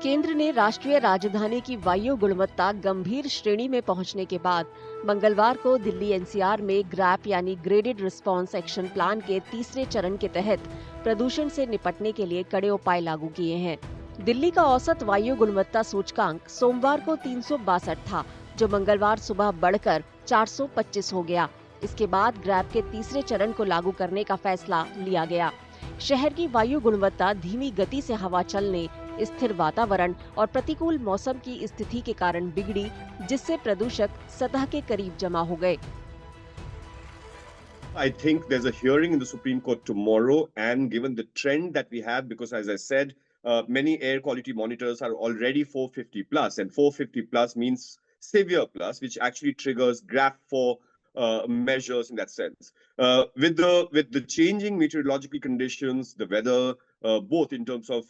केंद्र ने राष्ट्रीय राजधानी की वायु गुणवत्ता गंभीर श्रेणी में पहुंचने के बाद मंगलवार को दिल्ली एनसीआर में ग्रैप यानी ग्रेडेड रिस्पांस एक्शन प्लान के तीसरे चरण के तहत प्रदूषण से निपटने के लिए कड़े उपाय लागू किए हैं। दिल्ली का औसत वायु गुणवत्ता सूचकांक सोमवार को 362 था, जो मंगलवार सुबह बढ़कर 425 हो गया। इसके बाद ग्रैप के तीसरे चरण को लागू करने का फैसला लिया गया। शहर की वायु गुणवत्ता धीमी गति से हवा चलने, स्थिर वातावरण और प्रतिकूल मौसम की स्थिति के कारण बिगड़ी, जिससे प्रदूषक सतह के करीब जमा हो गए। I think there's a hearing in the Supreme Court tomorrow, and given the trend that we have, because as I said, many air quality monitors are already 450 plus, and 450 plus means severe plus, which actually triggers GRAF for measures in that sense. With the changing meteorological conditions, the weather, both in terms of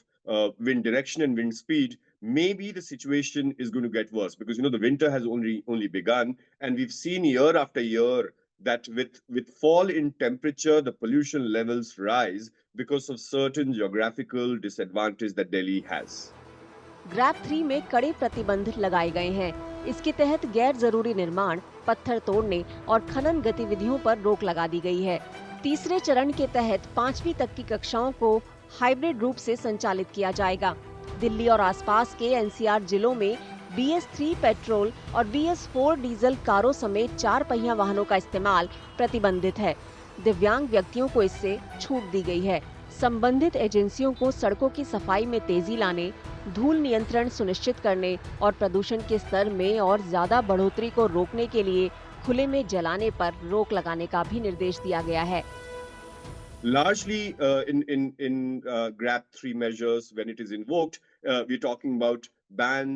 wind direction and wind speed, maybe the situation is going to get worse, because the winter has only begun, and we've seen year after year that with fall in temperature, the pollution levels rise because of certain geographical disadvantage that Delhi has. Grab 3 में कड़े प्रतिबंध लगाए गए हैं। इसके तहत गैर जरूरी निर्माण, पत्थर तोड़ने और खनन गतिविधियों पर रोक लगा दी गई है। तीसरे चरण के तहत 5वीं तक की कक्षाओं को हाइब्रिड रूप से संचालित किया जाएगा। दिल्ली और आसपास के एनसीआर जिलों में BS3 पेट्रोल और BS4 डीजल कारों समेत 4 पहिया वाहनों का इस्तेमाल प्रतिबंधित है। दिव्यांग व्यक्तियों को इससे छूट दी गई है। संबंधित एजेंसियों को सड़कों की सफाई में तेजी लाने, धूल नियंत्रण सुनिश्चित करने और प्रदूषण के स्तर में और ज्यादा बढ़ोतरी को रोकने के लिए खुले में जलाने पर रोक लगाने का भी निर्देश दिया गया है। Largely in GRAP 3 measures, when it is invoked, we're talking about ban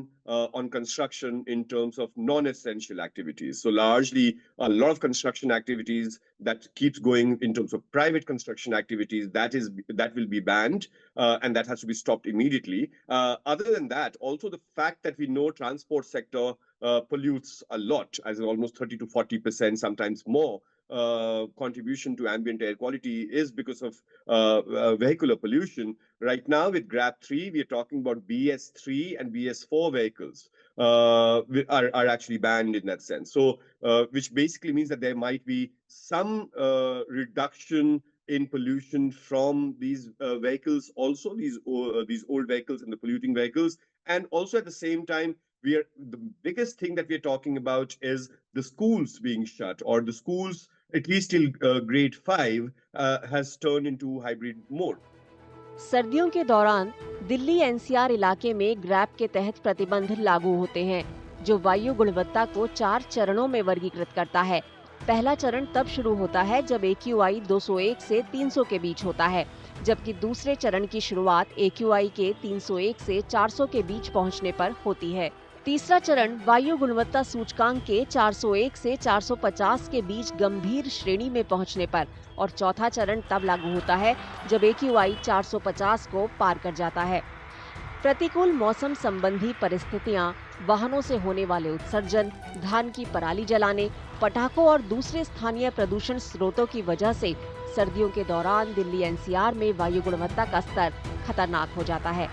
on construction in terms of non-essential activities. So largely a lot of construction activities that keeps going in terms of private construction activities, that will be banned, and that has to be stopped immediately. Other than that, also the fact that we know transport sector pollutes a lot, as almost 30 to 40%, sometimes more. Contribution to ambient air quality is because of vehicular pollution. Right now with GRAP 3, we are talking about BS3 and BS4 vehicles are actually banned in that sense. So, which basically means that there might be some reduction in pollution from these vehicles, also these old vehicles and the polluting vehicles, and also at the same time, the biggest thing that we are talking about is the schools being shut, or the schools at least till grade 5 has turned into hybrid mode. सर्दियों के दौरान Delhi NCR इलाके में grab के तहत प्रतिबंध लागू होते हैं, जो वायु गुणवत्ता को 4 चरणों में वर्गीकृत करता है। पहला चरण तब शुरू होता है जब AQI 201 से 300 के बीच होता है, जबकि दूसरे चरण की शुरुआत AQI के 301 से 400 के बीच पहुंचने पर होती है। तीसरा चरण वायु गुणवत्ता सूचकांक के 401 से 450 के बीच गंभीर श्रेणी में पहुंचने पर, और चौथा चरण तब लागू होता है जब AQI 450 को पार कर जाता है। प्रतिकूल मौसम संबंधी परिस्थितियां, वाहनों से होने वाले उत्सर्जन, धान की पराली जलाने, पटाखों और दूसरे स्थानीय प्रदूषण स्रोतों की वजह से सर्दियों के दौरान दिल्ली एनसीआर में वायु गुणवत्ता का स्तर खतरनाक हो जाता है।